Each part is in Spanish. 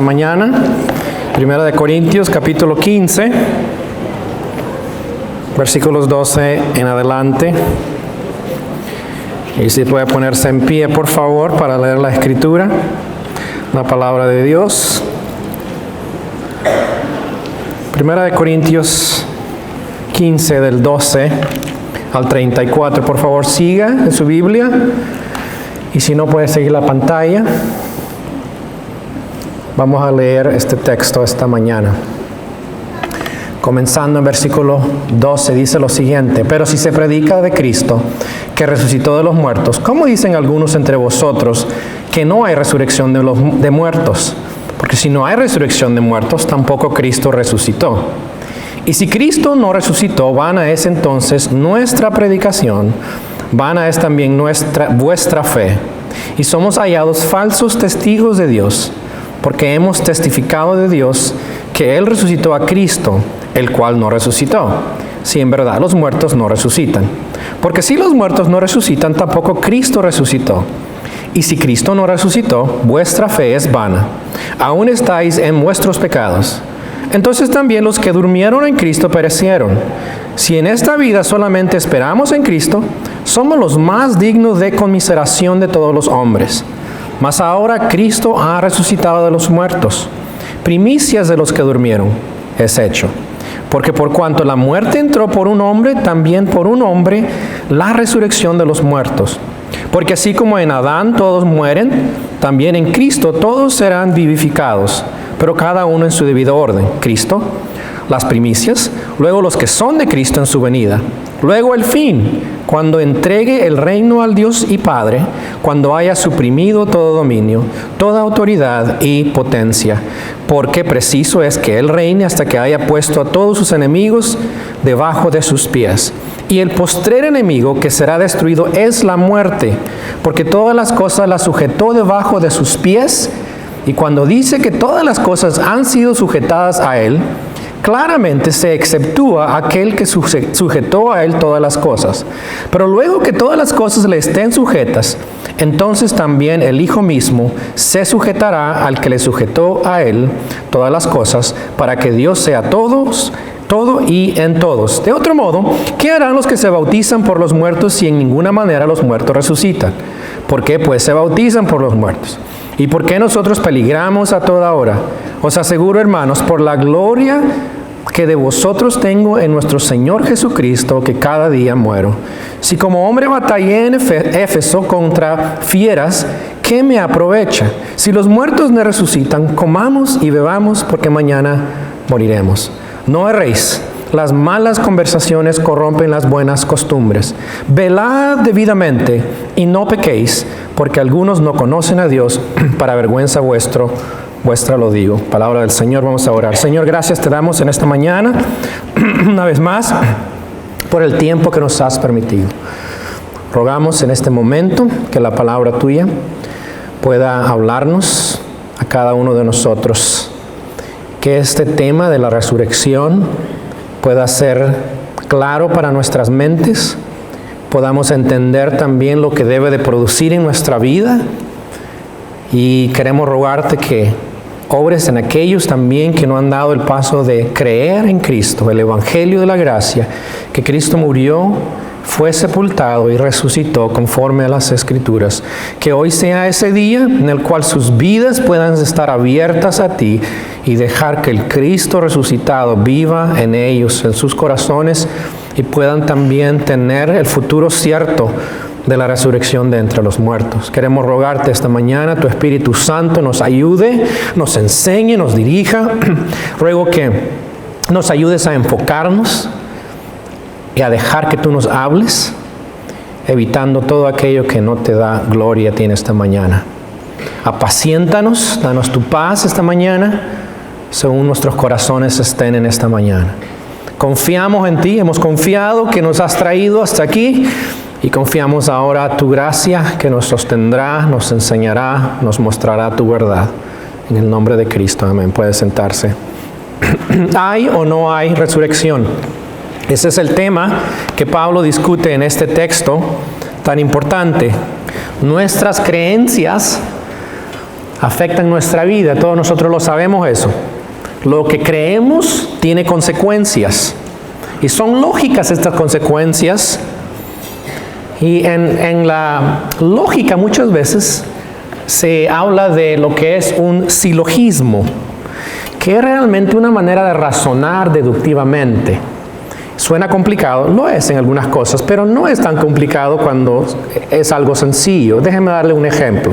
Mañana, Primera de Corintios, capítulo 15, versículos 12 en adelante. Y si puede ponerse en pie, por favor, para leer la Escritura, la palabra de Dios. Primera de Corintios 15, del 12 al 34. Por favor, siga en su Biblia. Y si no, puede seguir la pantalla. Vamos a leer este texto esta mañana. Comenzando en versículo 12, dice lo siguiente: pero si se predica de Cristo, que resucitó de los muertos, ¿cómo dicen algunos entre vosotros que no hay resurrección de muertos? Porque si no hay resurrección de muertos, tampoco Cristo resucitó. Y si Cristo no resucitó, vana es entonces nuestra predicación, vana es también vuestra fe. Y somos hallados falsos testigos de Dios, porque hemos testificado de Dios que Él resucitó a Cristo, el cual no resucitó, si en verdad los muertos no resucitan. Porque si los muertos no resucitan, tampoco Cristo resucitó. Y si Cristo no resucitó, vuestra fe es vana. Aún estáis en vuestros pecados. Entonces también los que durmieron en Cristo perecieron. Si en esta vida solamente esperamos en Cristo, somos los más dignos de conmiseración de todos los hombres. Mas ahora Cristo ha resucitado de los muertos, primicias de los que durmieron es hecho. Porque por cuanto la muerte entró por un hombre, también por un hombre la resurrección de los muertos. Porque así como en Adán todos mueren, también en Cristo todos serán vivificados, pero cada uno en su debido orden. Cristo, las primicias, luego los que son de Cristo en su venida, luego el fin, cuando entregue el reino al Dios y Padre, cuando haya suprimido todo dominio, toda autoridad y potencia, porque preciso es que Él reine hasta que haya puesto a todos sus enemigos debajo de sus pies. Y el postrer enemigo que será destruido es la muerte, porque todas las cosas las sujetó debajo de sus pies. Y cuando dice que todas las cosas han sido sujetadas a Él, claramente se exceptúa aquel que sujetó a Él todas las cosas. Pero luego que todas las cosas le estén sujetas, entonces también el Hijo mismo se sujetará al que le sujetó a Él todas las cosas, para que Dios sea todo y en todos. De otro modo, ¿qué harán los que se bautizan por los muertos si en ninguna manera los muertos resucitan? ¿Por qué pues se bautizan por los muertos? ¿Y por qué nosotros peligramos a toda hora? Os aseguro, hermanos, por la gloria que de vosotros tengo en nuestro Señor Jesucristo, que cada día muero. Si como hombre batallé en Éfeso contra fieras, ¿qué me aprovecha? Si los muertos no resucitan, comamos y bebamos, porque mañana moriremos. No erréis. Las malas conversaciones corrompen las buenas costumbres. Velad debidamente y no pequéis, porque algunos no conocen a Dios, para vergüenza vuestra lo digo. Palabra del Señor, vamos a orar. Señor, gracias te damos en esta mañana, una vez más, por el tiempo que nos has permitido. Rogamos en este momento que la palabra tuya pueda hablarnos a cada uno de nosotros, que este tema de la resurrección pueda ser claro para nuestras mentes, podamos entender también lo que debe de producir en nuestra vida, y queremos rogarte que obres en aquellos también que no han dado el paso de creer en Cristo, el Evangelio de la gracia, que Cristo murió, fue sepultado y resucitó conforme a las Escrituras. Que hoy sea ese día en el cual sus vidas puedan estar abiertas a ti y dejar que el Cristo resucitado viva en ellos, en sus corazones, y puedan también tener el futuro cierto de la resurrección de entre los muertos. Queremos rogarte esta mañana, tu Espíritu Santo nos ayude, nos enseñe, nos dirija. Ruego que nos ayudes a enfocarnos y a dejar que tú nos hables, evitando todo aquello que no te da gloria a ti en esta mañana. Apaciéntanos, danos tu paz esta mañana, según nuestros corazones estén en esta mañana. Confiamos en ti, hemos confiado que nos has traído hasta aquí, y confiamos ahora tu gracia que nos sostendrá, nos enseñará, nos mostrará tu verdad. En el nombre de Cristo, amén. Puede sentarse. ¿Hay o no hay resurrección? Ese es el tema que Pablo discute en este texto tan importante. Nuestras creencias afectan nuestra vida. Todos nosotros lo sabemos eso. Lo que creemos tiene consecuencias. Y son lógicas estas consecuencias. Y en la lógica muchas veces se habla de lo que es un silogismo, que es realmente una manera de razonar deductivamente. Suena complicado, lo es en algunas cosas, pero no es tan complicado cuando es algo sencillo. Déjeme darle un ejemplo.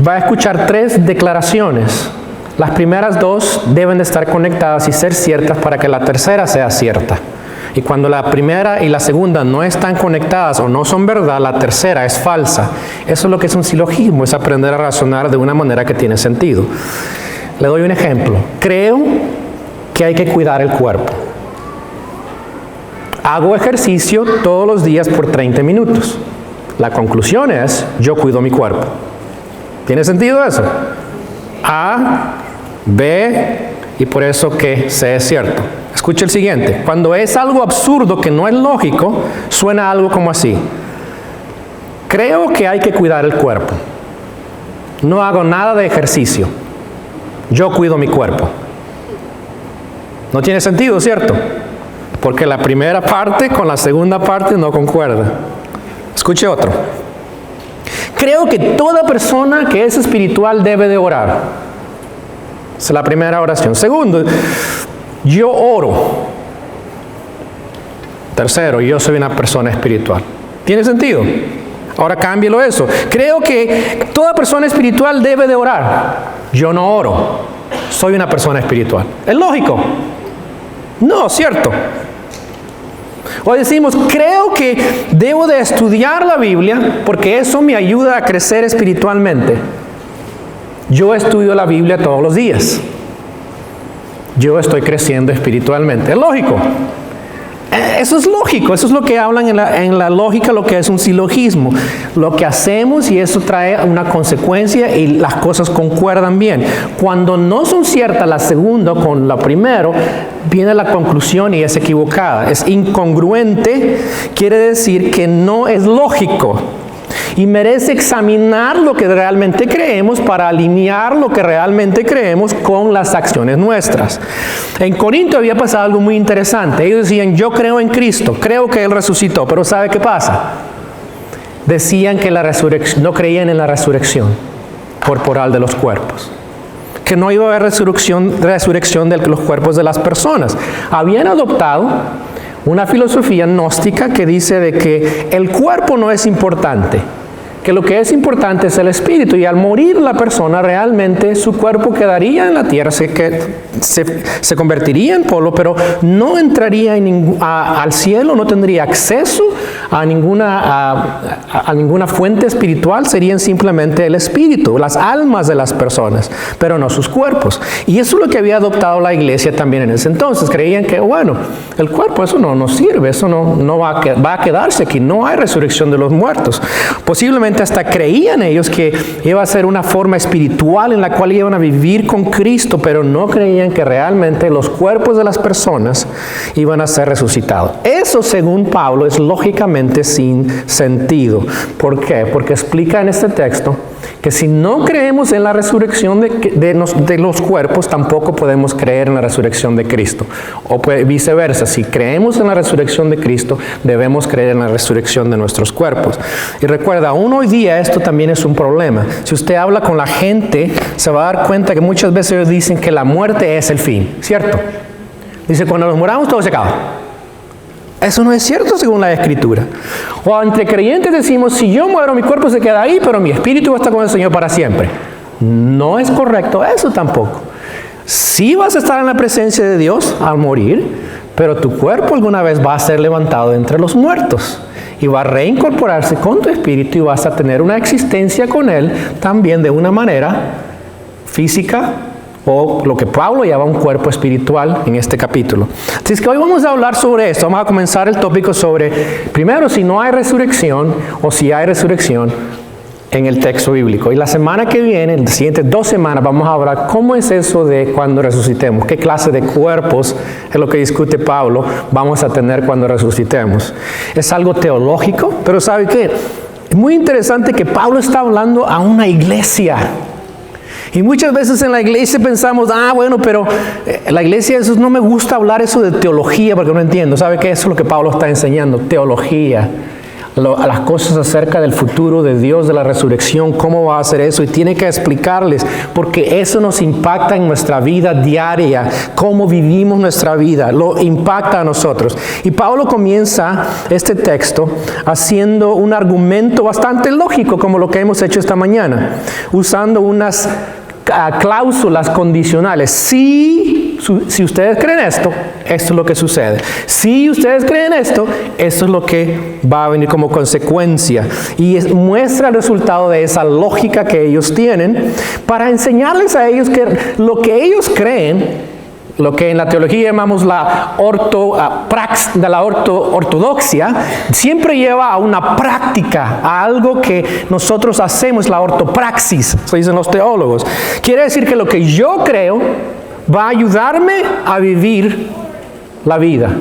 Va a escuchar 3 declaraciones. Las primeras 2 deben de estar conectadas y ser ciertas para que la tercera sea cierta. Y cuando la primera y la segunda no están conectadas o no son verdad, la tercera es falsa. Eso es lo que es un silogismo, es aprender a razonar de una manera que tiene sentido. Le doy un ejemplo. Creo que hay que cuidar el cuerpo. Hago ejercicio todos los días por 30 minutos. La conclusión es, yo cuido mi cuerpo. ¿Tiene sentido eso? A, B, y por eso que C es cierto. Escuche el siguiente. Cuando es algo absurdo que no es lógico, suena algo como así. Creo que hay que cuidar el cuerpo. No hago nada de ejercicio. Yo cuido mi cuerpo. No tiene sentido, ¿cierto? Porque la primera parte con la segunda parte no concuerda. Escuche otro. Creo que toda persona que es espiritual debe de orar. Esa es la primera oración. Segundo, yo oro. Tercero, yo soy una persona espiritual. ¿Tiene sentido? Ahora cámbielo eso. Creo que toda persona espiritual debe de orar. Yo no oro. Soy una persona espiritual. ¿Es lógico? No, ¿cierto? O decimos, creo que debo de estudiar la Biblia porque eso me ayuda a crecer espiritualmente. Yo estudio la Biblia todos los días. Yo estoy creciendo espiritualmente. ¿Es lógico? Eso es lógico, eso es lo que hablan en la lógica, lo que es un silogismo. Lo que hacemos y eso trae una consecuencia y las cosas concuerdan bien. Cuando no son ciertas la segunda con la primera, viene la conclusión y es equivocada. Es incongruente, quiere decir que no es lógico. Y merece examinar lo que realmente creemos para alinear lo que realmente creemos con las acciones nuestras. En Corinto había pasado algo muy interesante. Ellos decían, yo creo en Cristo, creo que Él resucitó, pero ¿sabe qué pasa? Decían que no creían en la resurrección corporal de los cuerpos. Que no iba a haber resurrección de los cuerpos de las personas. Habían adoptado una filosofía gnóstica que dice de que el cuerpo no es importante, que lo que es importante es el espíritu, y al morir la persona realmente su cuerpo quedaría en la tierra, se convertiría en polvo, pero no entraría al cielo, no tendría acceso a ninguna fuente espiritual, serían simplemente el espíritu, las almas de las personas, pero no sus cuerpos. Y eso es lo que había adoptado la iglesia también en ese entonces. Creían que, bueno, el cuerpo, eso no sirve, eso no va a quedarse aquí, no hay resurrección de los muertos. Posiblemente hasta creían ellos que iba a ser una forma espiritual en la cual iban a vivir con Cristo, pero no creían que realmente los cuerpos de las personas iban a ser resucitados. Eso, según Pablo, es lógicamente sin sentido. ¿Por qué? Porque explica en este texto que si no creemos en la resurrección de los cuerpos, tampoco podemos creer en la resurrección de Cristo. O viceversa, si creemos en la resurrección de Cristo, debemos creer en la resurrección de nuestros cuerpos. Y recuerda, aún hoy día esto también es un problema. Si usted habla con la gente, se va a dar cuenta que muchas veces ellos dicen que la muerte es el fin, ¿cierto? Dice, cuando nos muramos todo se acaba. Eso no es cierto según la Escritura. O entre creyentes decimos, si yo muero mi cuerpo se queda ahí, pero mi espíritu va a estar con el Señor para siempre. No es correcto eso tampoco. Sí vas a estar en la presencia de Dios al morir, pero tu cuerpo alguna vez va a ser levantado entre los muertos y va a reincorporarse con tu espíritu y vas a tener una existencia con Él también de una manera física, o lo que Pablo llama un cuerpo espiritual en este capítulo. Así es que hoy vamos a hablar sobre esto. Vamos a comenzar el tópico sobre, primero, si no hay resurrección o si hay resurrección en el texto bíblico. Y la semana que viene, en las siguientes 2 semanas, vamos a hablar cómo es eso de cuando resucitemos, qué clase de cuerpos es lo que discute Pablo vamos a tener cuando resucitemos. Es algo teológico, pero ¿sabe qué? Es muy interesante que Pablo está hablando a una iglesia. Y muchas veces en la iglesia pensamos, bueno, pero la iglesia, eso no me gusta hablar eso de teología porque no entiendo. ¿Sabe qué? Eso es lo que Pablo está enseñando, teología. Las cosas acerca del futuro de Dios, de la resurrección, cómo va a hacer eso, y tiene que explicarles, porque eso nos impacta en nuestra vida diaria, cómo vivimos nuestra vida, lo impacta a nosotros. Y Pablo comienza este texto haciendo un argumento bastante lógico, como lo que hemos hecho esta mañana, usando unas cláusulas condicionales. Si ustedes creen esto es lo que sucede. Si ustedes creen esto es lo que va a venir como consecuencia. Y muestra el resultado de esa lógica que ellos tienen para enseñarles a ellos que lo que ellos creen, lo que en la teología llamamos la ortodoxia, siempre lleva a una práctica, a algo que nosotros hacemos, la ortopraxis, eso dicen los teólogos. Quiere decir que lo que yo creo va a ayudarme a vivir la vida.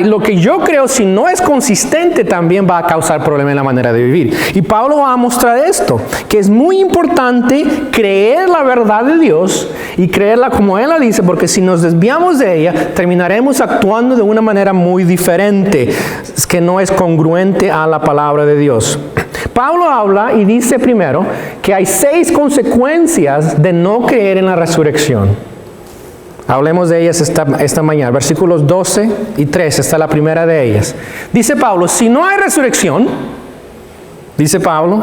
Lo que yo creo, si no es consistente, también va a causar problemas en la manera de vivir. Y Pablo va a mostrar esto, que es muy importante creer la verdad de Dios y creerla como Él la dice, porque si nos desviamos de ella, terminaremos actuando de una manera muy diferente, que no es congruente a la palabra de Dios. Pablo habla y dice primero que hay 6 consecuencias de no creer en la resurrección. Hablemos de ellas esta mañana. Versículos 12 y 13 está la primera de ellas. Dice Pablo, si no hay resurrección, dice Pablo,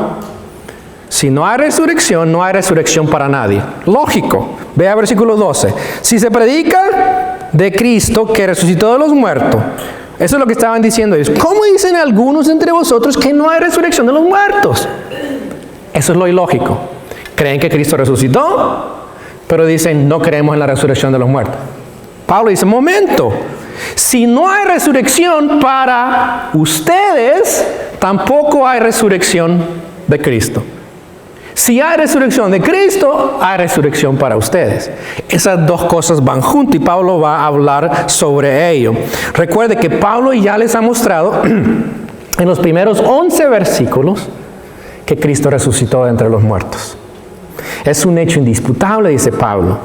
si no hay resurrección para nadie. Lógico. Vea versículo 12. Si se predica de Cristo que resucitó de los muertos, eso es lo que estaban diciendo ellos. ¿Cómo dicen algunos entre vosotros que no hay resurrección de los muertos? Eso es lo ilógico. ¿Creen que Cristo resucitó? Pero dicen, no creemos en la resurrección de los muertos. Pablo dice, momento, si no hay resurrección para ustedes, tampoco hay resurrección de Cristo. Si hay resurrección de Cristo, hay resurrección para ustedes. Esas dos cosas van juntas y Pablo va a hablar sobre ello. Recuerde que Pablo ya les ha mostrado en los primeros 11 versículos que Cristo resucitó de entre los muertos. Es un hecho indisputable, dice Pablo.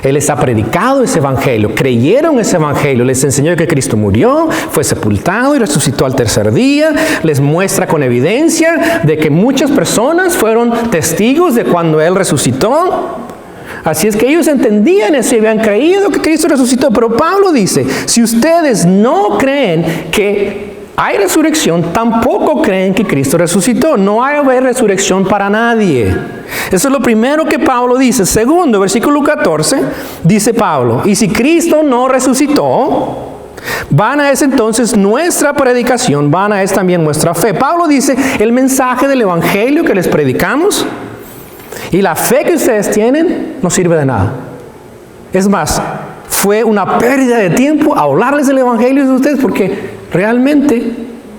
Él les ha predicado ese evangelio, creyeron ese evangelio, les enseñó que Cristo murió, fue sepultado y resucitó al tercer día, les muestra con evidencia de que muchas personas fueron testigos de cuando Él resucitó. Así es que ellos entendían eso y habían creído que Cristo resucitó. Pero Pablo dice, si ustedes no creen que hay resurrección, tampoco creen que Cristo resucitó. No hay resurrección para nadie. Eso es lo primero que Pablo dice. Segundo, versículo 14, dice Pablo, y si Cristo no resucitó, vana es entonces nuestra predicación, vana es también nuestra fe. Pablo dice, el mensaje del evangelio que les predicamos y la fe que ustedes tienen no sirve de nada. Es más, fue una pérdida de tiempo hablarles del evangelio de ustedes porque realmente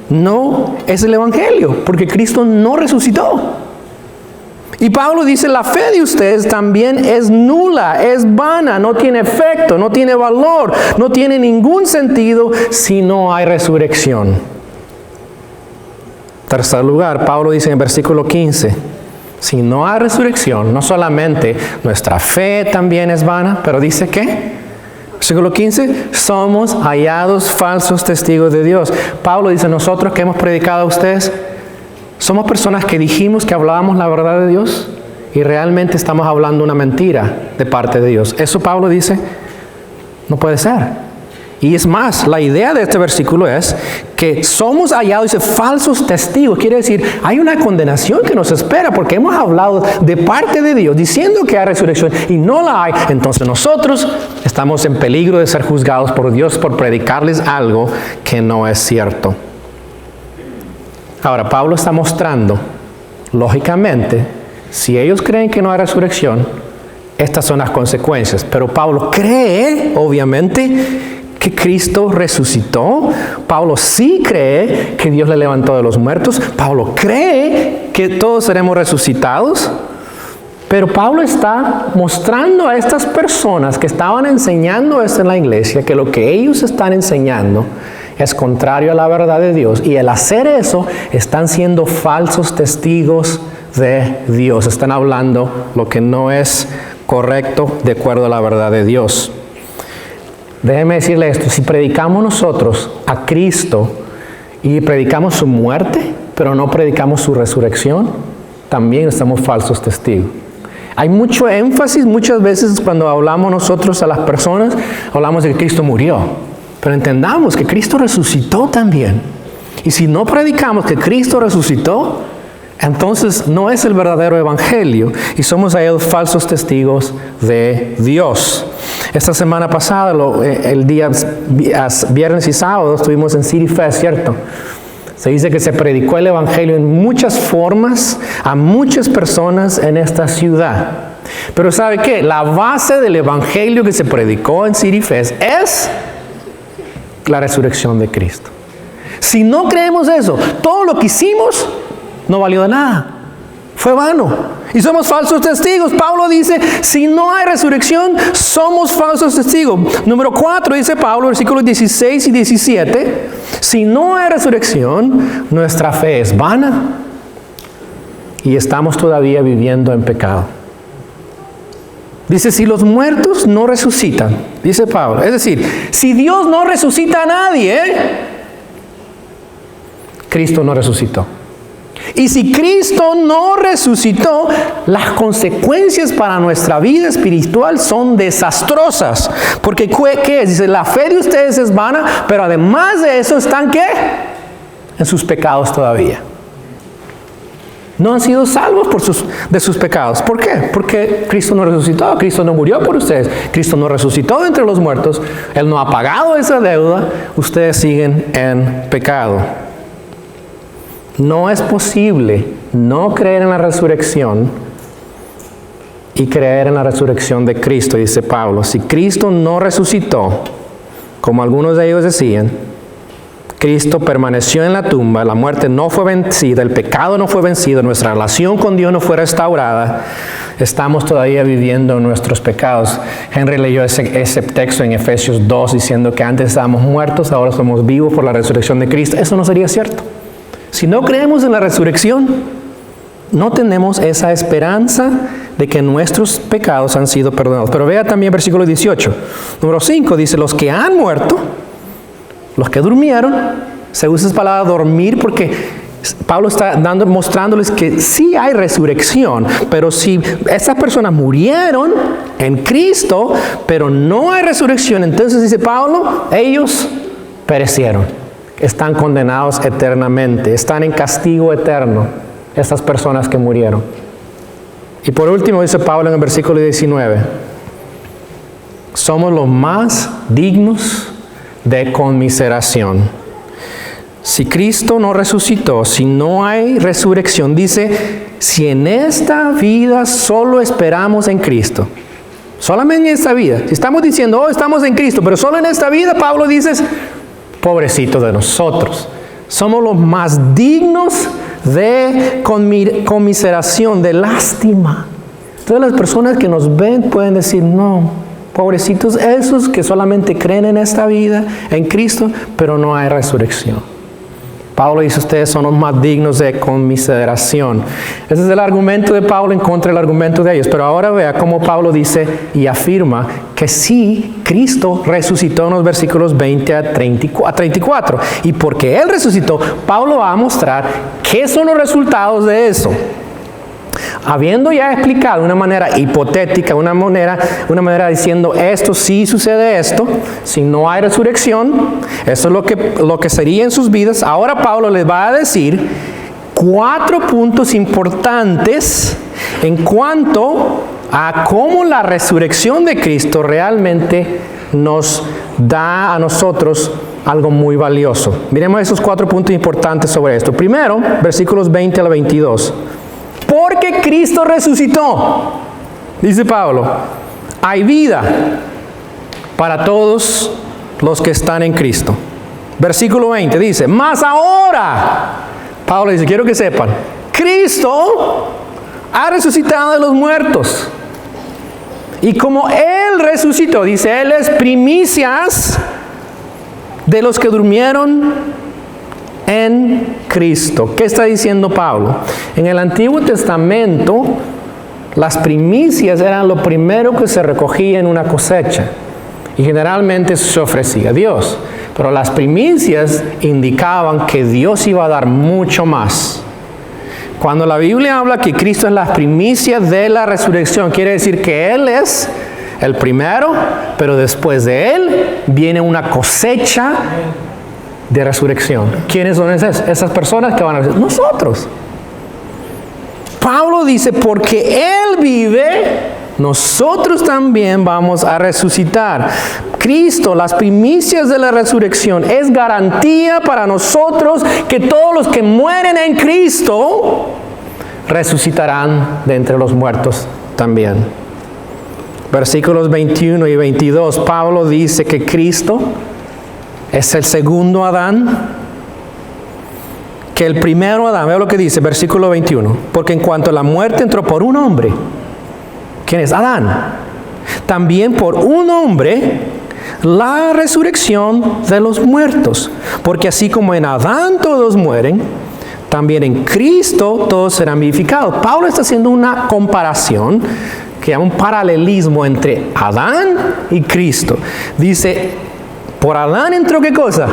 no es el evangelio, porque Cristo no resucitó. Y Pablo dice, la fe de ustedes también es nula, es vana, no tiene efecto, no tiene valor, no tiene ningún sentido si no hay resurrección. Tercer lugar, Pablo dice en el versículo 15, si no hay resurrección, no solamente nuestra fe también es vana, pero dice que versículo 15, somos hallados falsos testigos de Dios. Pablo dice, nosotros que hemos predicado a ustedes, somos personas que dijimos que hablábamos la verdad de Dios y realmente estamos hablando una mentira de parte de Dios. Eso Pablo dice, no puede ser. Y es más, la idea de este versículo es que somos hallados, dice, falsos testigos. Quiere decir, hay una condenación que nos espera porque hemos hablado de parte de Dios diciendo que hay resurrección y no la hay. Entonces nosotros estamos en peligro de ser juzgados por Dios por predicarles algo que no es cierto. Ahora, Pablo está mostrando, lógicamente, si ellos creen que no hay resurrección, estas son las consecuencias. Pero Pablo cree, obviamente, que Cristo resucitó. Pablo sí cree que Dios le levantó de los muertos. Pablo cree que todos seremos resucitados. Pero Pablo está mostrando a estas personas que estaban enseñando esto en la iglesia, que lo que ellos están enseñando es contrario a la verdad de Dios. Y al hacer eso, están siendo falsos testigos de Dios. Están hablando lo que no es correcto de acuerdo a la verdad de Dios. Déjeme decirle esto, si predicamos nosotros a Cristo y predicamos su muerte, pero no predicamos su resurrección, también estamos falsos testigos. Hay mucho énfasis muchas veces cuando hablamos nosotros a las personas, hablamos de que Cristo murió, pero entendamos que Cristo resucitó también. Y si no predicamos que Cristo resucitó, entonces no es el verdadero evangelio y somos a ellos falsos testigos de Dios. Esta semana pasada, el día viernes y sábado, estuvimos en City Fest, ¿cierto? Se dice que se predicó el evangelio en muchas formas a muchas personas en esta ciudad. Pero ¿sabe qué? La base del evangelio que se predicó en City Fest es la resurrección de Cristo. Si no creemos eso, todo lo que hicimos no valió de nada. Fue vano. Y somos falsos testigos. Pablo dice, si no hay resurrección, somos falsos testigos. Número 4, dice Pablo, versículos 16 y 17. Si no hay resurrección, nuestra fe es vana y estamos todavía viviendo en pecado. Dice, si los muertos no resucitan, dice Pablo. Es decir, si Dios no resucita a nadie, Cristo no resucitó. Y si Cristo no resucitó, las consecuencias para nuestra vida espiritual son desastrosas. Porque ¿qué es? Dice, la fe de ustedes es vana, pero además de eso están ¿qué? En sus pecados todavía. No han sido salvos de sus pecados. ¿Por qué? Porque Cristo no resucitó, Cristo no murió por ustedes, Cristo no resucitó de entre los muertos, Él no ha pagado esa deuda, ustedes siguen en pecado. No es posible no creer en la resurrección y creer en la resurrección de Cristo, dice Pablo. Si Cristo no resucitó, como algunos de ellos decían, Cristo permaneció en la tumba, la muerte no fue vencida, el pecado no fue vencido, nuestra relación con Dios no fue restaurada, estamos todavía viviendo nuestros pecados. Henry leyó ese texto en Efesios 2 diciendo que antes estábamos muertos, ahora somos vivos por la resurrección de Cristo. Eso no sería cierto. Si no creemos en la resurrección, no tenemos esa esperanza de que nuestros pecados han sido perdonados. Pero vea también versículo 18. Número 5 dice, los que han muerto, los que durmieron, se usa esa palabra dormir porque Pablo está mostrándoles que sí hay resurrección, pero si esas personas murieron en Cristo, pero no hay resurrección, entonces dice Pablo, ellos perecieron. Están condenados eternamente, están en castigo eterno, estas personas que murieron. Y por último dice Pablo en el versículo 19, somos los más dignos de conmiseración. Si Cristo no resucitó, si no hay resurrección, dice, si en esta vida solo esperamos en Cristo, solamente en esta vida, si estamos diciendo, estamos en Cristo, pero solo en esta vida, Pablo dice, pobrecito de nosotros. Somos los más dignos de conmiseración, de lástima. Todas las personas que nos ven pueden decir, no, pobrecitos esos que solamente creen en esta vida, en Cristo, pero no hay resurrección. Pablo dice, ustedes son los más dignos de conmiseración. Ese es el argumento de Pablo en contra del argumento de ellos. Pero ahora vea cómo Pablo dice y afirma que sí, Cristo resucitó en los versículos 20 a 34. Y porque Él resucitó, Pablo va a mostrar qué son los resultados de eso. Habiendo ya explicado de una manera hipotética, una manera diciendo esto sí sucede esto, si no hay resurrección, esto es lo que sería en sus vidas. Ahora Pablo les va a decir 4 puntos importantes en cuanto a cómo la resurrección de Cristo realmente nos da a nosotros algo muy valioso. Miremos esos 4 puntos importantes sobre esto. Primero, versículos 20 al 22. Porque Cristo resucitó, dice Pablo, hay vida para todos los que están en Cristo. Versículo 20 dice, mas ahora, Pablo dice, quiero que sepan, Cristo ha resucitado de los muertos. Y como Él resucitó, dice, Él es primicias de los que durmieron en Cristo. ¿Qué está diciendo Pablo? En el Antiguo Testamento, las primicias eran lo primero que se recogía en una cosecha. Y generalmente se ofrecía a Dios. Pero las primicias indicaban que Dios iba a dar mucho más. Cuando la Biblia habla que Cristo es las primicias de la resurrección, quiere decir que Él es el primero, pero después de Él viene una cosecha de resurrección. ¿Quiénes son esas personas que van a decir? Nosotros. Pablo dice, porque Él vive, nosotros también vamos a resucitar. Cristo, las primicias de la resurrección, es garantía para nosotros que todos los que mueren en Cristo resucitarán de entre los muertos también. Versículos 21 y 22, Pablo dice que Cristo es el segundo Adán, que el primero Adán, vea lo que dice, versículo 21, porque en cuanto la muerte entró por un hombre, ¿quién es? Adán. También por un hombre, la resurrección de los muertos. Porque así como en Adán todos mueren, también en Cristo todos serán vivificados. Pablo está haciendo una comparación, que llama un paralelismo entre Adán y Cristo. Dice, por Adán entró ¿qué cosa?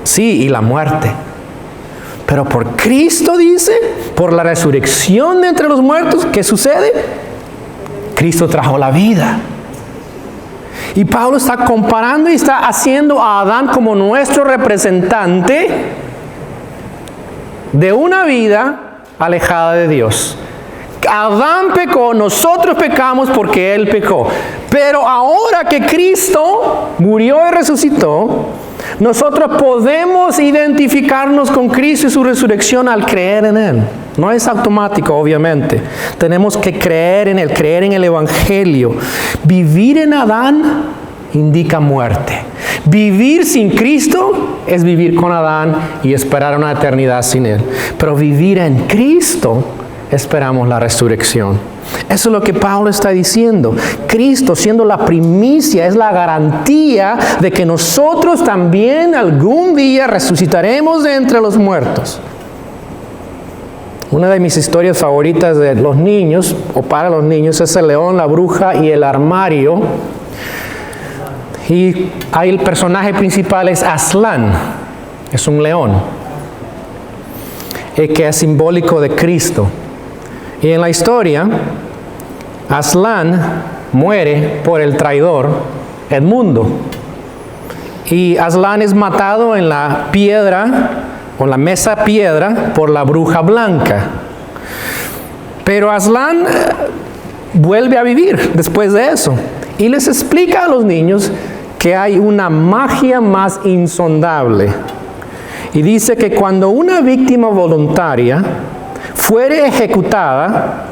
Sí, y la muerte. Pero por Cristo, dice, por la resurrección de entre los muertos, ¿qué sucede? Cristo trajo la vida. Y Pablo está comparando y está haciendo a Adán como nuestro representante de una vida alejada de Dios. Adán pecó, nosotros pecamos porque él pecó. Pero ahora que Cristo murió y resucitó, nosotros podemos identificarnos con Cristo y su resurrección al creer en Él. No es automático, obviamente. Tenemos que creer en Él, creer en el Evangelio. Vivir en Adán indica muerte. Vivir sin Cristo es vivir con Adán y esperar una eternidad sin Él. Pero vivir en Cristo, esperamos la resurrección. Eso es lo que Pablo está diciendo. Cristo, siendo la primicia, es la garantía de que nosotros también algún día resucitaremos de entre los muertos. Una de mis historias favoritas de los niños, o para los niños, es El león, la bruja y el armario. Y ahí el personaje principal es Aslan, es un león, que es simbólico de Cristo. Y en la historia, Aslan muere por el traidor Edmundo. Y Aslan es matado en la piedra, o la mesa piedra, por la bruja blanca. Pero Aslan vuelve a vivir después de eso. Y les explica a los niños que hay una magia más insondable. Y dice que cuando una víctima voluntaria fuere ejecutada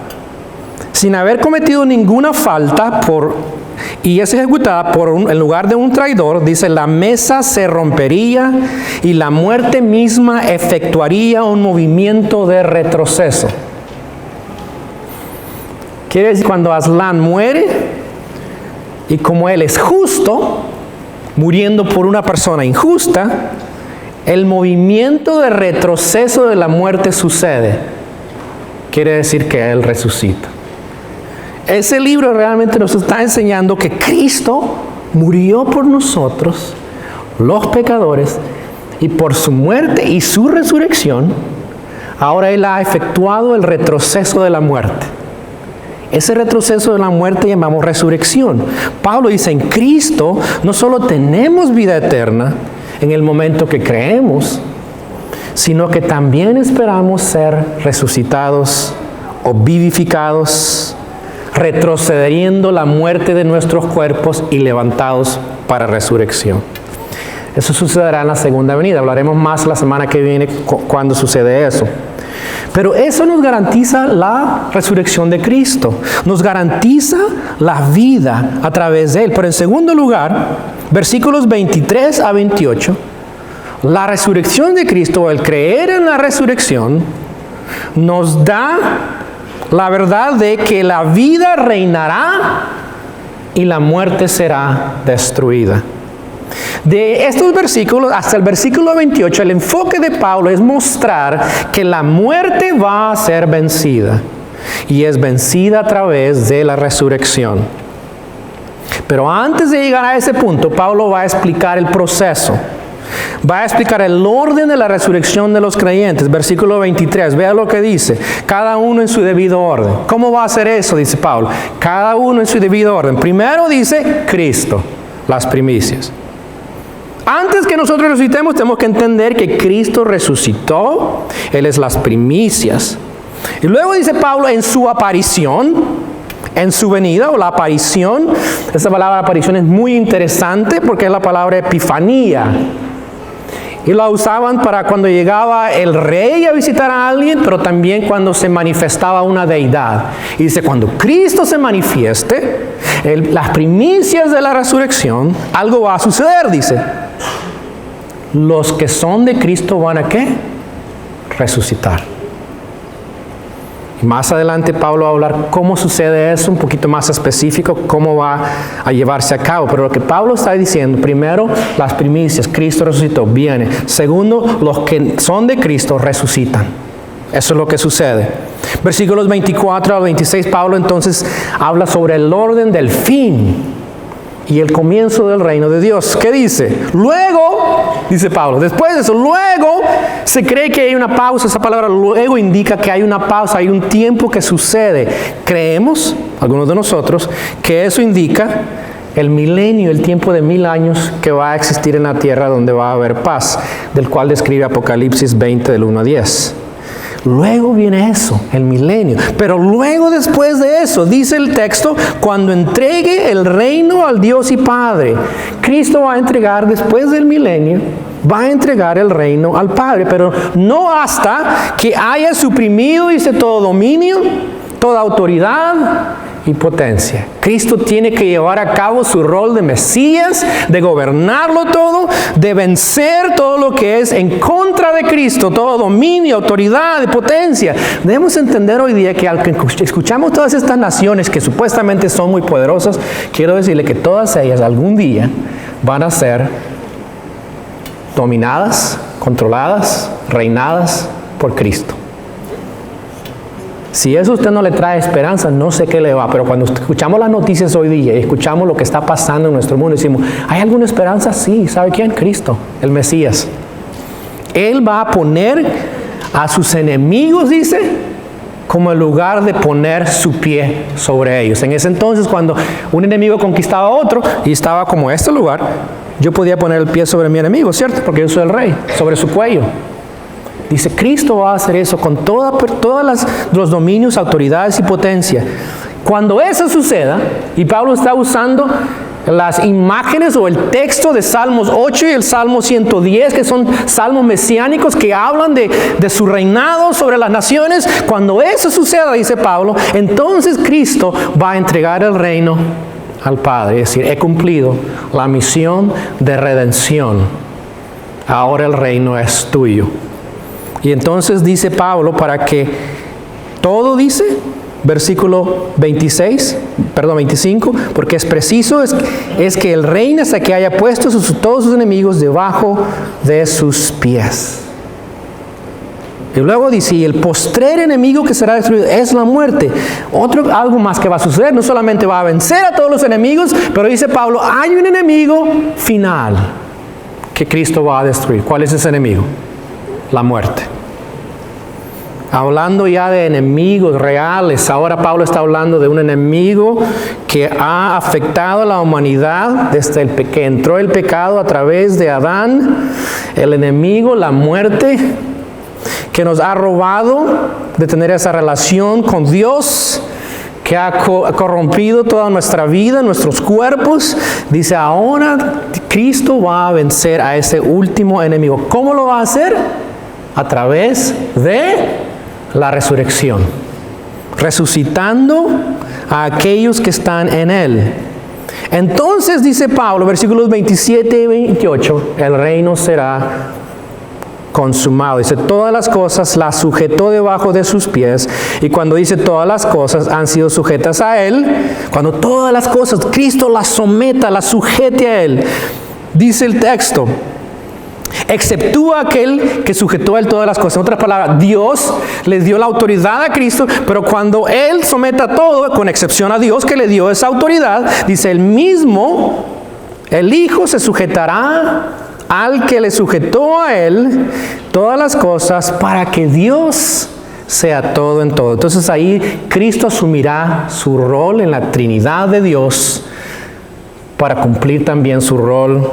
sin haber cometido ninguna falta y es ejecutada en lugar de un traidor, dice, la mesa se rompería y la muerte misma efectuaría un movimiento de retroceso. Quiere decir, cuando Aslan muere, y como él es justo, muriendo por una persona injusta, el movimiento de retroceso de la muerte sucede. Quiere decir que Él resucita. Ese libro realmente nos está enseñando que Cristo murió por nosotros, los pecadores, y por su muerte y su resurrección, ahora Él ha efectuado el retroceso de la muerte. Ese retroceso de la muerte llamamos resurrección. Pablo dice, en Cristo no solo tenemos vida eterna en el momento que creemos, sino que también esperamos ser resucitados o vivificados, retrocediendo la muerte de nuestros cuerpos y levantados para resurrección. Eso sucederá en la segunda venida. Hablaremos más la semana que viene cuando sucede eso. Pero eso nos garantiza la resurrección de Cristo. Nos garantiza la vida a través de Él. Pero en segundo lugar, versículos 23 a 28, la resurrección de Cristo, el creer en la resurrección, nos da la verdad de que la vida reinará y la muerte será destruida. De estos versículos hasta el versículo 28, el enfoque de Pablo es mostrar que la muerte va a ser vencida. Y es vencida a través de la resurrección. Pero antes de llegar a ese punto, Pablo va a explicar el proceso. Va a explicar el orden de la resurrección de los creyentes. Versículo 23, vea lo que dice. Cada uno en su debido orden. ¿Cómo va a hacer eso? Dice Pablo. Cada uno en su debido orden. Primero dice Cristo, las primicias. Antes que nosotros resucitemos, tenemos que entender que Cristo resucitó. Él es las primicias. Y luego dice Pablo, en su aparición, en su venida o la aparición. Esta palabra aparición es muy interesante porque es la palabra epifanía. Y la usaban para cuando llegaba el rey a visitar a alguien, pero también cuando se manifestaba una deidad. Y dice, cuando Cristo se manifieste, las primicias de la resurrección, algo va a suceder, dice. Los que son de Cristo van a ¿qué? Resucitar. Más adelante Pablo va a hablar cómo sucede eso, un poquito más específico, cómo va a llevarse a cabo. Pero lo que Pablo está diciendo, primero, las primicias, Cristo resucitó, viene. Segundo, los que son de Cristo resucitan. Eso es lo que sucede. Versículos 24 al 26, Pablo entonces habla sobre el orden del fin y el comienzo del reino de Dios. ¿Qué dice? Luego, dice Pablo, después de eso, luego se cree que hay una pausa. Esa palabra luego indica que hay una pausa, hay un tiempo que sucede. Creemos, algunos de nosotros, que eso indica el milenio, el tiempo de 1000 años que va a existir en la tierra donde va a haber paz, del cual describe Apocalipsis 20 del 1 a 10. Luego viene eso, el milenio. Pero luego después de eso, dice el texto, cuando entregue el reino al Dios y Padre. Cristo va a entregar después del milenio, va a entregar el reino al Padre. Pero no hasta que haya suprimido, dice, todo dominio, toda autoridad y potencia. Cristo tiene que llevar a cabo su rol de Mesías, de gobernarlo todo, de vencer todo lo que es en contra de Cristo, todo dominio, autoridad y potencia. Debemos entender hoy día que al que escuchamos todas estas naciones que supuestamente son muy poderosas, quiero decirle que todas ellas algún día van a ser dominadas, controladas, reinadas por Cristo. Si eso a usted no le trae esperanza, no sé qué le va, pero cuando escuchamos las noticias hoy día y escuchamos lo que está pasando en nuestro mundo, decimos, ¿hay alguna esperanza? Sí, ¿sabe quién? Cristo, el Mesías. Él va a poner a sus enemigos, dice, como el lugar de poner su pie sobre ellos. En ese entonces, cuando un enemigo conquistaba a otro y estaba como este lugar, yo podía poner el pie sobre mi enemigo, ¿cierto? Porque yo soy el rey, sobre su cuello. Dice, Cristo va a hacer eso con todos los dominios, autoridades y potencia. Cuando eso suceda, y Pablo está usando las imágenes o el texto de Salmos 8 y el Salmo 110, que son salmos mesiánicos que hablan de su reinado sobre las naciones. Cuando eso suceda, dice Pablo, entonces Cristo va a entregar el reino al Padre. Es decir, he cumplido la misión de redención. Ahora el reino es tuyo. Y entonces dice Pablo, para que todo, dice, versículo 25, porque es preciso es que Él reine hasta que haya puesto todos sus enemigos debajo de sus pies. Y luego dice, y el postrer enemigo que será destruido es la muerte. Algo más que va a suceder, no solamente va a vencer a todos los enemigos, pero dice Pablo, hay un enemigo final que Cristo va a destruir. ¿Cuál es ese enemigo? La muerte. Hablando ya de enemigos reales, ahora Pablo está hablando de un enemigo que ha afectado a la humanidad desde que entró el pecado a través de Adán. El enemigo, la muerte, que nos ha robado de tener esa relación con Dios, que ha corrompido toda nuestra vida, nuestros cuerpos. Dice, ahora Cristo va a vencer a ese último enemigo. ¿Cómo lo va a hacer? A través de la resurrección, resucitando a aquellos que están en Él. Entonces, dice Pablo, versículos 27 y 28, el reino será consumado. Dice, todas las cosas las sujetó debajo de sus pies. Y cuando dice todas las cosas han sido sujetas a Él, cuando todas las cosas Cristo las someta, las sujete a Él, Dice el texto, exceptúa aquel que sujetó a él todas las cosas. En otras palabras, Dios le dio la autoridad a Cristo, pero cuando Él someta todo, con excepción a Dios que le dio esa autoridad, dice el mismo, el Hijo se sujetará al que le sujetó a Él todas las cosas para que Dios sea todo en todo. Entonces ahí Cristo asumirá su rol en la Trinidad de Dios para cumplir también su rol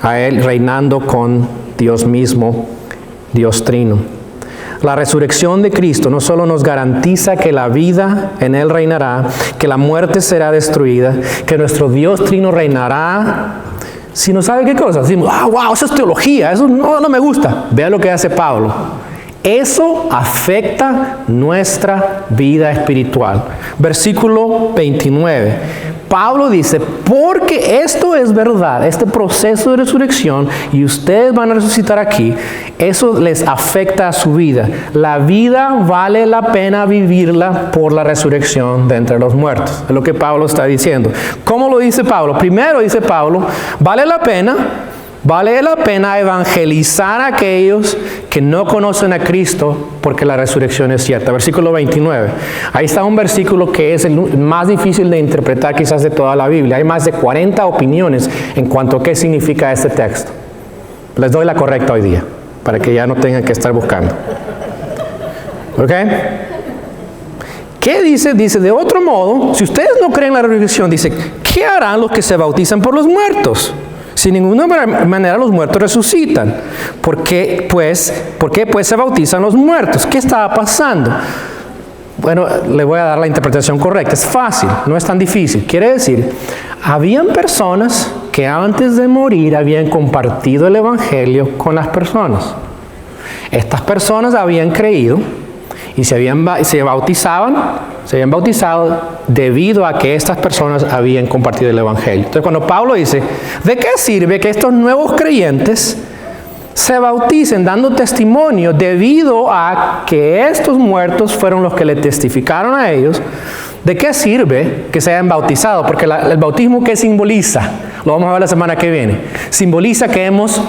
a Él reinando con Dios mismo, Dios Trino. La resurrección de Cristo no solo nos garantiza que la vida en Él reinará, que la muerte será destruida, que nuestro Dios Trino reinará, sino ¿sabe qué cosa? Decimos, wow, eso es teología, eso no me gusta. Vea lo que hace Pablo. Eso afecta nuestra vida espiritual. Versículo 29. Pablo dice, porque esto es verdad, este proceso de resurrección, y ustedes van a resucitar aquí, eso les afecta a su vida. La vida vale la pena vivirla por la resurrección de entre los muertos. Es lo que Pablo está diciendo. ¿Cómo lo dice Pablo? Primero dice Pablo, vale la pena evangelizar a aquellos que no conocen a Cristo porque la resurrección es cierta. Versículo 29. Ahí está un versículo que es el más difícil de interpretar quizás de toda la Biblia. Hay más de 40 opiniones en cuanto a qué significa este texto. Les doy la correcta hoy día, para que ya no tengan que estar buscando. ¿Ok? ¿Qué dice? Dice, de otro modo, si ustedes no creen en la resurrección, dice, ¿qué harán los que se bautizan por los muertos? Si de ninguna manera los muertos resucitan. ¿Por qué pues se bautizan los muertos? ¿Qué estaba pasando? Bueno, le voy a dar la interpretación correcta. Es fácil, no es tan difícil. Quiere decir, habían personas que antes de morir habían compartido el Evangelio con las personas. Estas personas habían creído y se habían bautizado debido a que estas personas habían compartido el Evangelio. Entonces cuando Pablo dice, ¿de qué sirve que estos nuevos creyentes se bauticen dando testimonio debido a que estos muertos fueron los que le testificaron a ellos? ¿De qué sirve que se hayan bautizado? Porque el bautismo, ¿qué simboliza? Lo vamos a ver la semana que viene. Simboliza que hemos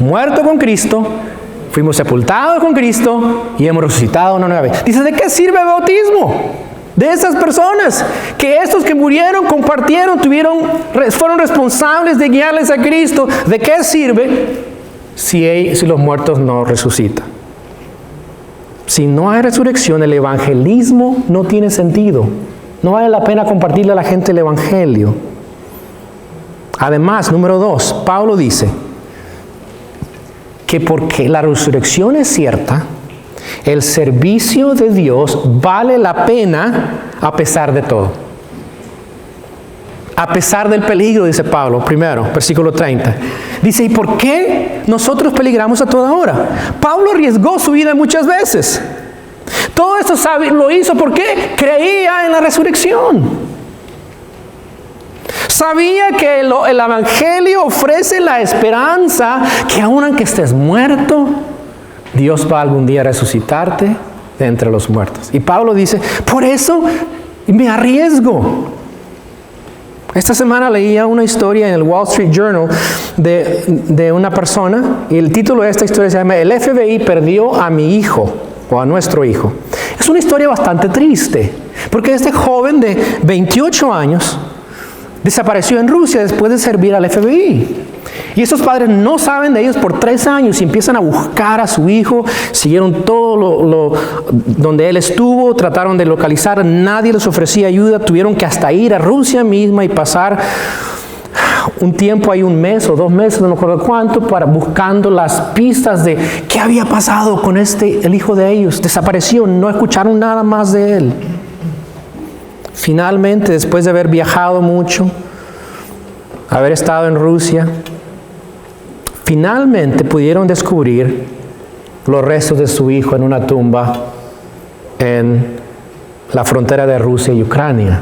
muerto con Cristo, fuimos sepultados con Cristo y hemos resucitado una nueva vez. Dice, ¿de qué sirve el bautismo? De esas personas, que estos que murieron, compartieron, fueron responsables de guiarles a Cristo. ¿De qué sirve si los muertos no resucitan? Si no hay resurrección, el evangelismo no tiene sentido. No vale la pena compartirle a la gente el Evangelio. Además, número 2, Pablo dice que porque la resurrección es cierta, el servicio de Dios vale la pena a pesar de todo. A pesar del peligro, dice Pablo, primero, versículo 30. Dice, ¿y por qué nosotros peligramos a toda hora? Pablo arriesgó su vida muchas veces. Todo esto lo hizo porque creía en la resurrección. Sabía que el Evangelio ofrece la esperanza que aun aunque estés muerto, Dios va algún día a resucitarte de entre los muertos. Y Pablo dice, por eso me arriesgo. Esta semana leía una historia en el Wall Street Journal de una persona, y el título de esta historia se llama El FBI perdió a mi hijo, o a nuestro hijo. Es una historia bastante triste, porque este joven de 28 años desapareció en Rusia después de servir al FBI. Y estos padres no saben de ellos por 3 años y empiezan a buscar a su hijo. Siguieron todo donde él estuvo, trataron de localizar, nadie les ofrecía ayuda. Tuvieron que hasta ir a Rusia misma y pasar un tiempo ahí, 1 mes o 2 meses, no me acuerdo cuánto, buscando las pistas de qué había pasado con el hijo de ellos. Desapareció, no escucharon nada más de él. Finalmente, después de haber viajado mucho, haber estado en Rusia, finalmente pudieron descubrir los restos de su hijo en una tumba en la frontera de Rusia y Ucrania.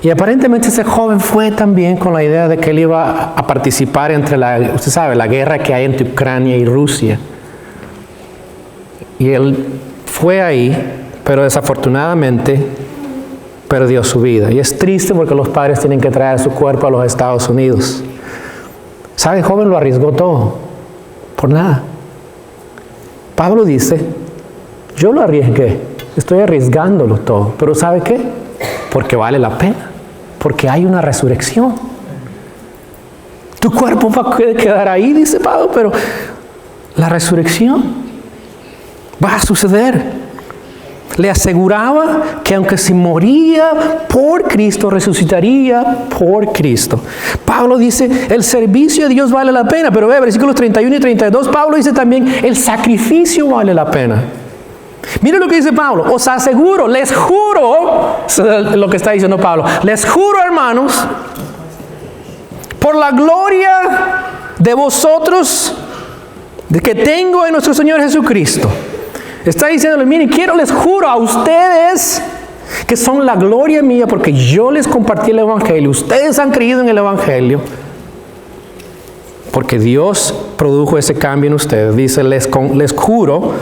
Y aparentemente ese joven fue también con la idea de que él iba a participar entre la guerra que hay entre Ucrania y Rusia. Y él fue ahí, pero desafortunadamente perdió su vida. Y es triste porque los padres tienen que traer su cuerpo a los Estados Unidos. ¿Sabe? Joven lo arriesgó todo, por nada. Pablo dice, yo lo arriesgué, estoy arriesgándolo todo, pero ¿sabe qué? Porque vale la pena, porque hay una resurrección. Tu cuerpo va a quedar ahí, dice Pablo, pero la resurrección va a suceder. Le aseguraba que aunque se moría por Cristo, resucitaría por Cristo. Pablo dice, el servicio de Dios vale la pena, pero ve, versículos 31 y 32, Pablo dice también, el sacrificio vale la pena. Mira lo que dice Pablo, os aseguro, les juro, lo que está diciendo Pablo, les juro, hermanos, por la gloria de vosotros, de que tengo en nuestro Señor Jesucristo. Está diciéndole, miren, les juro a ustedes que son la gloria mía porque yo les compartí el Evangelio. Ustedes han creído en el Evangelio porque Dios produjo ese cambio en ustedes. Dice, les juro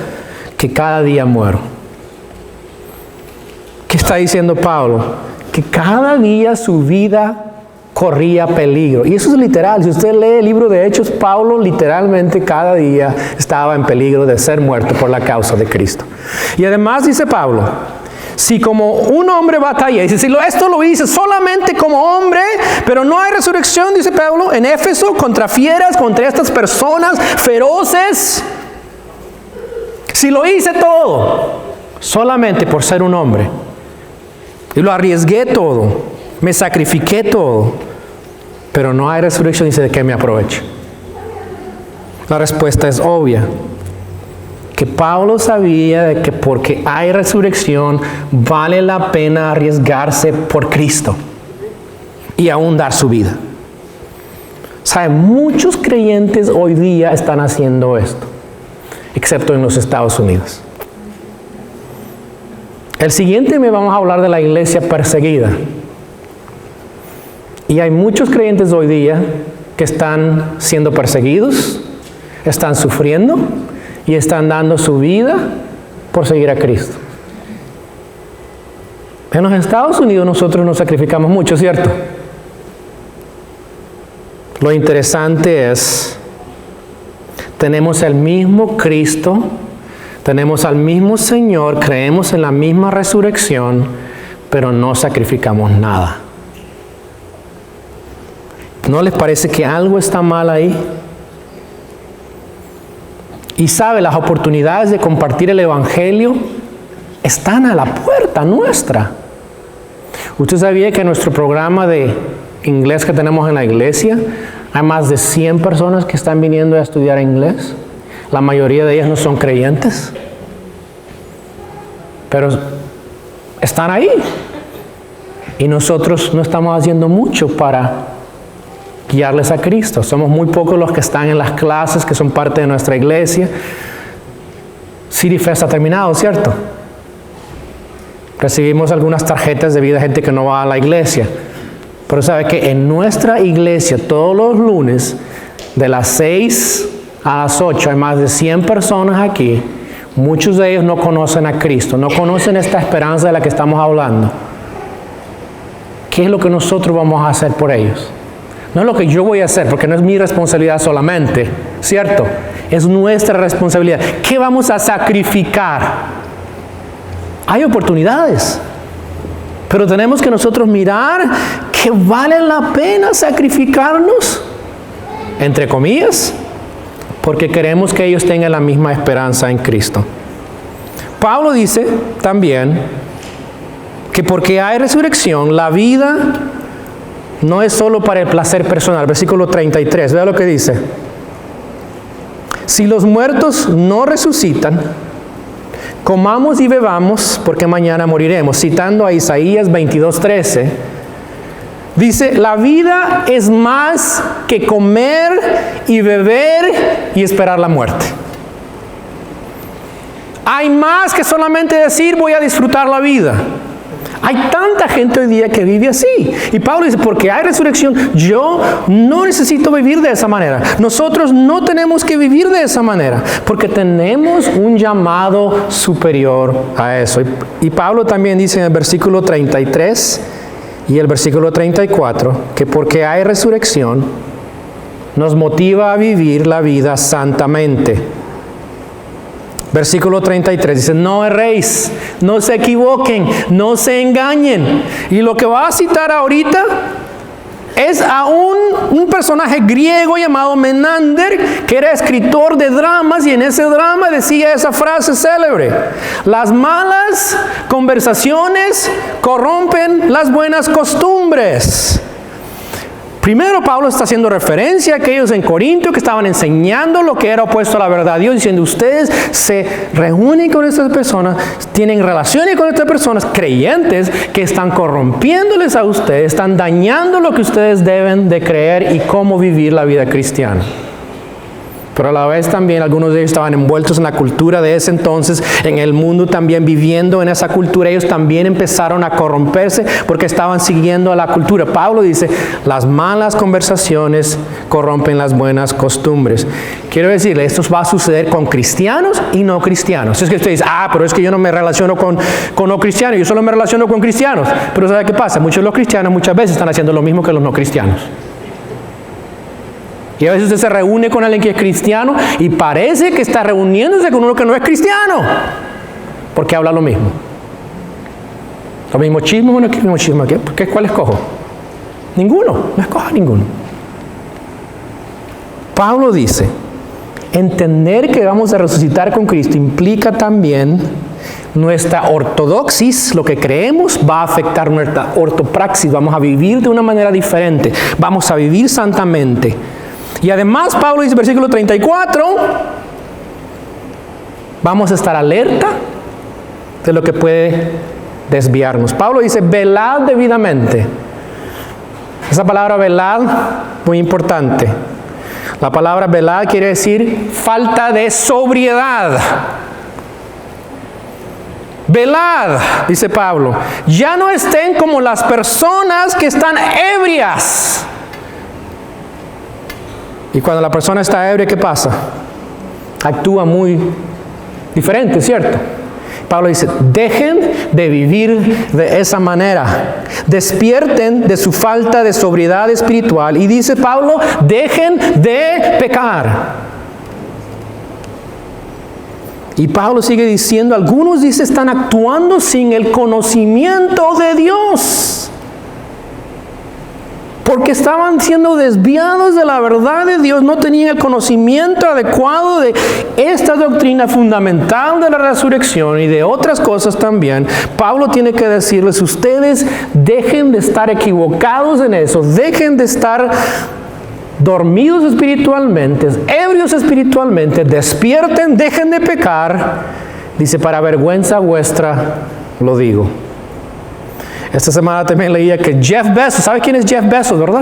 que cada día muero. ¿Qué está diciendo Pablo? Que cada día su vida corría peligro. Y eso es literal. Si usted lee el libro de Hechos, Pablo literalmente cada día estaba en peligro de ser muerto por la causa de Cristo. Y además dice Pablo, si como un hombre batalla, dice, si esto lo hice solamente como hombre, pero no hay resurrección, dice Pablo, en Éfeso, contra fieras, contra estas personas feroces. Si lo hice todo, solamente por ser un hombre, y lo arriesgué todo, me sacrifiqué todo, pero no hay resurrección, dice, ¿de qué me aprovecho? La respuesta es obvia. Que Pablo sabía de que porque hay resurrección, vale la pena arriesgarse por Cristo y aún dar su vida. ¿Sabe? Muchos creyentes hoy día están haciendo esto, excepto en los Estados Unidos. El siguiente me vamos a hablar de la iglesia perseguida. Y hay muchos creyentes hoy día que están siendo perseguidos, están sufriendo y están dando su vida por seguir a Cristo. En los Estados Unidos nosotros nos sacrificamos mucho, ¿cierto? Lo interesante es, tenemos el mismo Cristo, tenemos al mismo Señor, creemos en la misma resurrección, pero no sacrificamos nada. ¿No les parece que algo está mal ahí? Y sabe, las oportunidades de compartir el Evangelio están a la puerta nuestra. ¿Usted sabía que en nuestro programa de inglés que tenemos en la iglesia hay más de 100 personas que están viniendo a estudiar inglés? La mayoría de ellas no son creyentes, pero están ahí. Y nosotros no estamos haciendo mucho para guiarles a Cristo. Somos muy pocos los que están en las clases, que son parte de nuestra iglesia. City Fest ha terminado, ¿cierto? Recibimos algunas tarjetas debido a gente que no va a la iglesia. Pero sabe que en nuestra iglesia, todos los lunes, de las 6 a las 8, hay más de 100 personas aquí. Muchos de ellos no conocen a Cristo, no conocen esta esperanza de la que estamos hablando. ¿Qué es lo que nosotros vamos a hacer por ellos? No es lo que yo voy a hacer, porque no es mi responsabilidad solamente, ¿cierto? Es nuestra responsabilidad. ¿Qué vamos a sacrificar? Hay oportunidades, pero tenemos que nosotros mirar que vale la pena sacrificarnos, entre comillas, porque queremos que ellos tengan la misma esperanza en Cristo. Pablo dice también que porque hay resurrección, la vida no es solo para el placer personal. Versículo 33, vea lo que dice. Si los muertos no resucitan, comamos y bebamos, porque mañana moriremos. Citando a Isaías 22:13, dice, la vida es más que comer y beber y esperar la muerte. Hay más que solamente decir voy a disfrutar la vida. Hay tanta gente hoy día que vive así. Y Pablo dice, porque hay resurrección, yo no necesito vivir de esa manera. Nosotros no tenemos que vivir de esa manera, porque tenemos un llamado superior a eso. Y Pablo también dice en el versículo 33 y el versículo 34, que porque hay resurrección, nos motiva a vivir la vida santamente. Versículo 33 dice, no erréis, no se equivoquen, no se engañen. Y lo que va a citar ahorita es a un personaje griego llamado Menander, que era escritor de dramas, y en ese drama decía esa frase célebre: las malas conversaciones corrompen las buenas costumbres. Primero, Pablo está haciendo referencia a aquellos en Corinto que estaban enseñando lo que era opuesto a la verdad de Dios, diciendo, ustedes se reúnen con estas personas, tienen relaciones con estas personas, creyentes, que están corrompiéndoles a ustedes, están dañando lo que ustedes deben de creer y cómo vivir la vida cristiana. Pero a la vez también algunos de ellos estaban envueltos en la cultura de ese entonces, en el mundo también, viviendo en esa cultura. Ellos también empezaron a corromperse porque estaban siguiendo a la cultura. Pablo dice, las malas conversaciones corrompen las buenas costumbres. Quiero decirle, esto va a suceder con cristianos y no cristianos. Es que usted dice, pero es que yo no me relaciono con no cristianos, yo solo me relaciono con cristianos. Pero ¿sabe qué pasa? Muchos de los cristianos muchas veces están haciendo lo mismo que los no cristianos. Y a veces usted se reúne con alguien que es cristiano y parece que está reuniéndose con uno que no es cristiano, porque habla lo mismo. ¿Lo mismo chisme o no es lo mismo chisme? ¿Cuál escojo? Ninguno, no escoja ninguno. Pablo dice, entender que vamos a resucitar con Cristo implica también nuestra ortodoxis, lo que creemos va a afectar nuestra ortopraxis, vamos a vivir de una manera diferente, vamos a vivir santamente. Y además Pablo dice, versículo 34, vamos a estar alerta de lo que puede desviarnos. Pablo dice, velad debidamente. Esa palabra velad, muy importante. La palabra velad quiere decir falta de sobriedad. Velad, dice Pablo, ya no estén como las personas que están ebrias. Y cuando la persona está ebria, ¿qué pasa? Actúa muy diferente, ¿cierto? Pablo dice, dejen de vivir de esa manera. Despierten de su falta de sobriedad espiritual. Y dice Pablo, dejen de pecar. Y Pablo sigue diciendo, algunos dice están actuando sin el conocimiento de Dios. Porque estaban siendo desviados de la verdad de Dios, no tenían el conocimiento adecuado de esta doctrina fundamental de la resurrección y de otras cosas también. Pablo tiene que decirles, ustedes dejen de estar equivocados en eso, dejen de estar dormidos espiritualmente, ebrios espiritualmente, despierten, dejen de pecar. Dice, para vergüenza vuestra lo digo. Esta semana también leía que Jeff Bezos, ¿sabe quién es Jeff Bezos, verdad?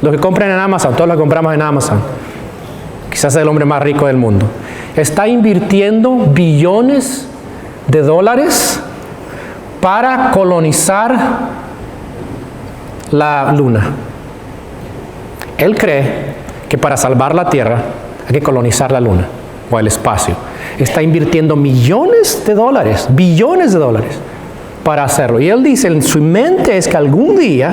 Los que compran en Amazon, todos los compramos en Amazon. Quizás es el hombre más rico del mundo. Está invirtiendo billones de dólares para colonizar la luna. Él cree que para salvar la Tierra hay que colonizar la luna o el espacio. Está invirtiendo millones de dólares, billones de dólares para hacerlo. Y él dice, en su mente es que algún día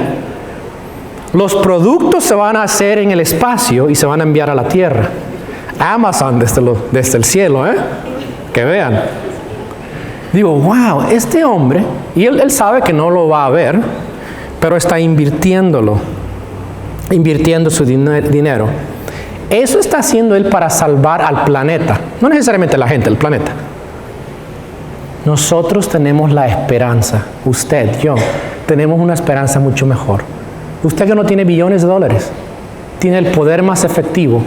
los productos se van a hacer en el espacio y se van a enviar a la Tierra. Amazon desde el cielo, que vean. Digo, wow, este hombre, y él sabe que no lo va a ver, pero está invirtiendo su dinero. Eso está haciendo él para salvar al planeta, no necesariamente la gente, el planeta. Nosotros tenemos la esperanza, usted, yo, tenemos una esperanza mucho mejor. Usted que no tiene billones de dólares, tiene el poder más efectivo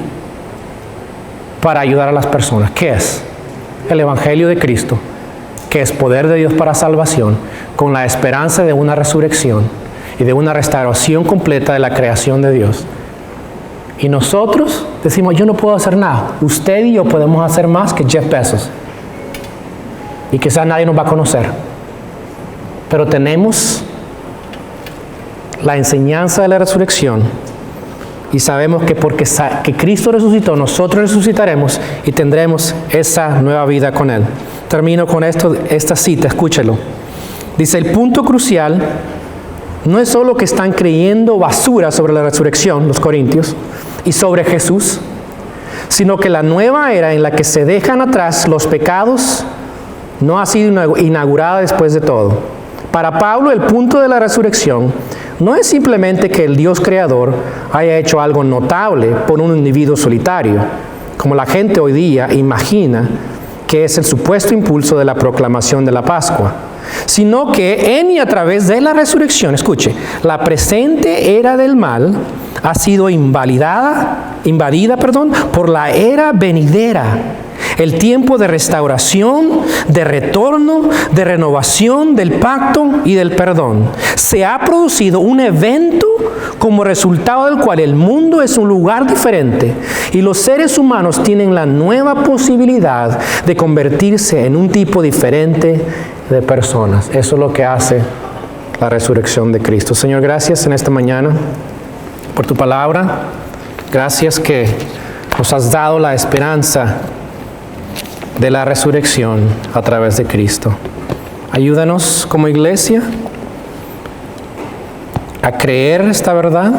para ayudar a las personas. ¿Qué es? El Evangelio de Cristo, que es poder de Dios para salvación, con la esperanza de una resurrección y de una restauración completa de la creación de Dios. Y nosotros decimos, yo no puedo hacer nada. Usted y yo podemos hacer más que Jeff Bezos. Y quizás nadie nos va a conocer. Pero tenemos la enseñanza de la resurrección. Y sabemos que porque que Cristo resucitó, nosotros resucitaremos y tendremos esa nueva vida con Él. Termino con esta cita, escúchelo. Dice, el punto crucial no es solo que están creyendo basura sobre la resurrección, los corintios. y sobre Jesús, sino que la nueva era en la que se dejan atrás los pecados no ha sido inaugurada después de todo. Para Pablo, el punto de la resurrección no es simplemente que el Dios creador haya hecho algo notable por un individuo solitario, como la gente hoy día imagina que es el supuesto impulso de la proclamación de la Pascua, sino que en y a través de la resurrección, escuche, la presente era del mal ha sido invadida por la era venidera, el tiempo de restauración, de retorno, de renovación del pacto y del perdón. Se ha producido un evento como resultado del cual el mundo es un lugar diferente y los seres humanos tienen la nueva posibilidad de convertirse en un tipo diferente de personas. Eso es lo que hace la resurrección de Cristo. Señor, gracias en esta mañana por tu palabra. Gracias que nos has dado la esperanza de la resurrección a través de Cristo. Ayúdanos como iglesia a creer esta verdad,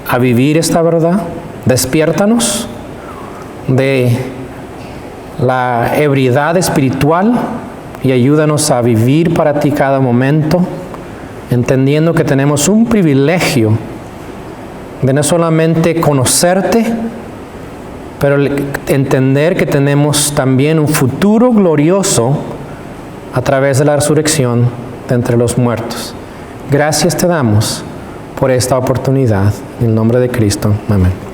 a vivir esta verdad. Despiértanos de la ebriedad espiritual y ayúdanos a vivir para ti cada momento, entendiendo que tenemos un privilegio de no solamente conocerte, pero entender que tenemos también un futuro glorioso a través de la resurrección de entre los muertos. Gracias te damos por esta oportunidad. En el nombre de Cristo. Amén.